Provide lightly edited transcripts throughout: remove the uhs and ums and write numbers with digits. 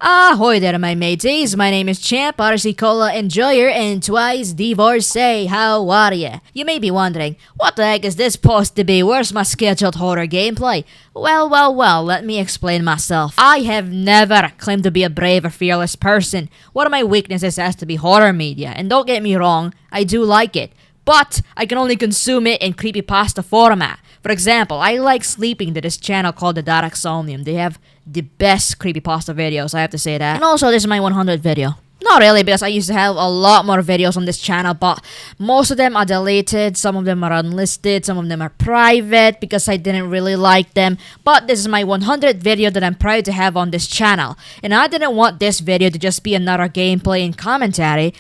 Ahoy there, my mateys. My name is Champ, RC Cola Enjoyer, and twice divorcee. How are ya? You may be wondering, what the heck is this supposed to be? Where's my scheduled horror gameplay? Well, let me explain myself. I have never claimed to be a brave or fearless person. One of my weaknesses has to be horror media, and don't get me wrong, I do like it. But I can only consume it in creepypasta format. For example, I like sleeping to this channel called the Dark Somnium. They have the best creepypasta videos, I have to say that. And also, this is my 100th video. Not really, because I used to have a lot more videos on this channel, but most of them are deleted, some of them are unlisted, some of them are private because I didn't really like them. But this is my 100th video that I'm proud to have on this channel. And I didn't want this video to just be another gameplay and commentary.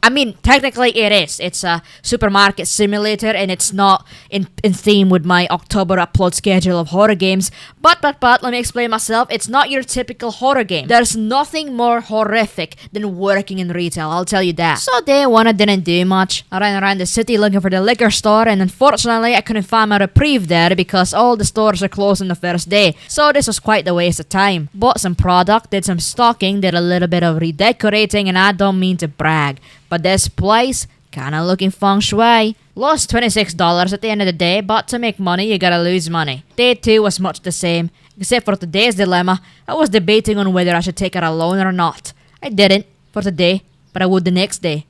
I mean, technically it is. It's a supermarket simulator and it's not in theme with my October upload schedule of horror games. But, let me explain myself. It's not your typical horror game. There's nothing more horrific than working in retail, I'll tell you that. So day one, I didn't do much. I ran around the city looking for the liquor store, and unfortunately, I couldn't find my reprieve there because all the stores are closed on the first day. So this was quite a waste of time. Bought some product, did some stocking, did a little bit of redecorating, and I don't mean to brag, but this place, kinda looking feng shui. Lost $26 at the end of the day, but to make money, you gotta lose money. Day 2 was much the same, except for today's dilemma. I was debating on whether I should take out a loan or not. I didn't, for today, but I would the next day.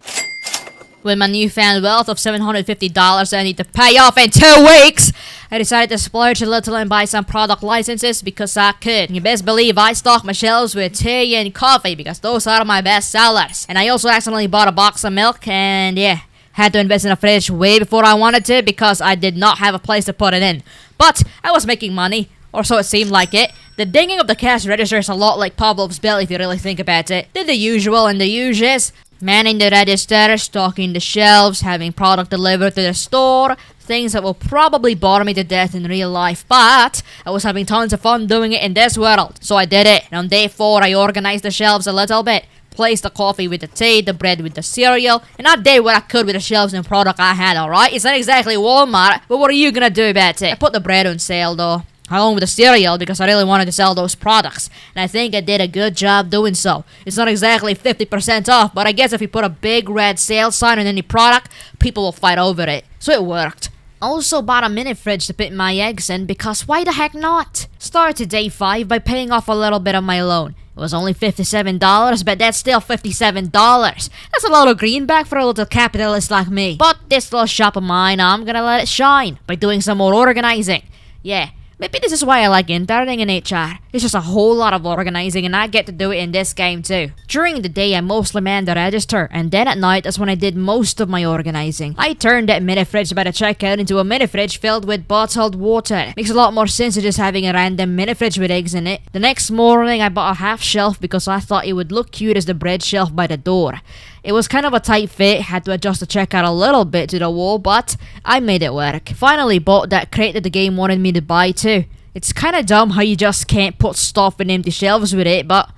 With my newfound wealth of $750 I need to pay off in 2 weeks, I decided to splurge a little and buy some product licenses because I could. You best believe I stock my shelves with tea and coffee because those are my best sellers. And I also accidentally bought a box of milk and yeah, had to invest in a fridge way before I wanted to because I did not have a place to put it in. But I was making money, or so it seemed like it. The dinging of the cash register is a lot like Pavlov's bell if you really think about it. Did the usual and the usuals. Manning the register, stocking the shelves, having product delivered to the store, things that will probably bore me to death in real life, but I was having tons of fun doing it in this world, so I did it. And on day 4, I organized the shelves a little bit, placed the coffee with the tea, the bread with the cereal, and I did what I could with the shelves and product I had, alright? It's not exactly Walmart, but what are you gonna do about it? I put the bread on sale though, along with the cereal because I really wanted to sell those products, and I think I did a good job doing so. It's not exactly 50% off, but I guess if you put a big red sale sign on any product, people will fight over it. So it worked. Also bought a mini fridge to put my eggs in because why the heck not? Started day 5 by paying off a little bit of my loan. It was only $57, but that's still $57. That's a lot of greenback for a little capitalist like me. But this little shop of mine, I'm gonna let it shine by doing some more organizing. Yeah. Maybe this is why I like interning in HR. It's just a whole lot of organizing and I get to do it in this game too. During the day I mostly manned the register, and then at night that's when I did most of my organizing. I turned that mini fridge by the checkout into a mini fridge filled with bottled water. Makes a lot more sense than just having a random mini fridge with eggs in it. The next morning I bought a half shelf because I thought it would look cute as the bread shelf by the door. It was kind of a tight fit, had to adjust the checkout a little bit to the wall, but I made it work. Finally bought that crate that the game wanted me to buy too. It's kinda dumb how you just can't put stuff in empty shelves with it, but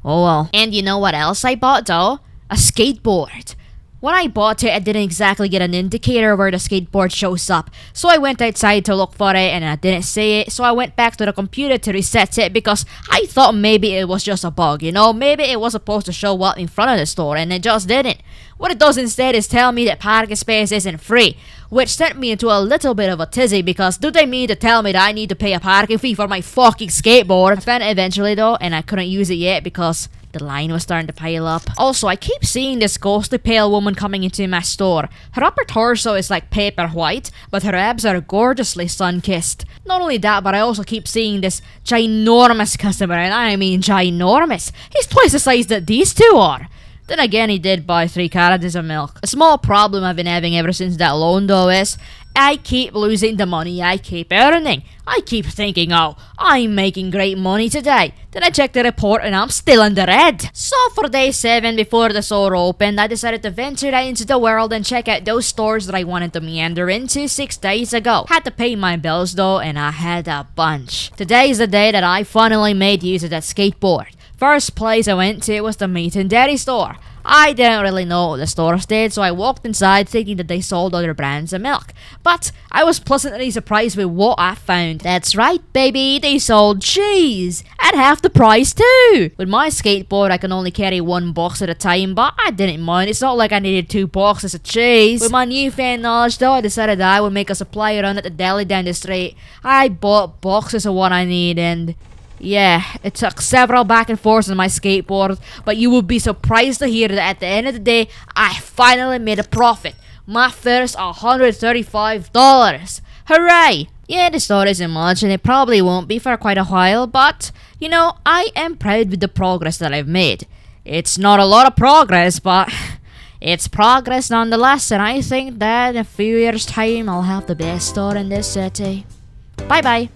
oh well. And you know what else I bought though? A skateboard. When I bought it, I didn't exactly get an indicator where the skateboard shows up, so I went outside to look for it and I didn't see it, so I went back to the computer to reset it because I thought maybe it was just a bug, you know? Maybe it was supposed to show up in front of the store and it just didn't. What it does instead is tell me that parking space isn't free, which sent me into a little bit of a tizzy because do they mean to tell me that I need to pay a parking fee for my fucking skateboard? I found it eventually though, and I couldn't use it yet because the line was starting to pile up. Also, I keep seeing this ghostly pale woman coming into my store. Her upper torso is like paper white, but her abs are gorgeously sun-kissed. Not only that, but I also keep seeing this ginormous customer, and I mean ginormous. He's twice the size that these two are. Then again, he did buy 3 cartons of milk. A small problem I've been having ever since that loan though is I keep losing the money I keep earning. I keep thinking, oh, I'm making great money today. Then I check the report and I'm still in the red. So for day 7 before the store opened, I decided to venture out into the world and check out those stores that I wanted to meander into 6 days ago. Had to pay my bills though, and I had a bunch. Today is the day that I finally made use of that skateboard. First place I went to was the meat and dairy store. I didn't really know what the stores did, so I walked inside thinking that they sold other brands of milk. But I was pleasantly surprised with what I found. That's right, baby, they sold cheese! At half the price too! With my skateboard, I can only carry one box at a time, but I didn't mind. It's not like I needed 2 boxes of cheese. With my newfound knowledge though, I decided that I would make a supply run at the deli down the street. I bought boxes of what I need and... yeah, it took several back and forths on my skateboard, but you will be surprised to hear that at the end of the day, I finally made a profit. My first $135. Hooray! Yeah, the store isn't much and it probably won't be for quite a while, but, you know, I am proud with the progress that I've made. It's not a lot of progress, but it's progress nonetheless, and I think that in a few years' time, I'll have the best store in this city. Bye-bye.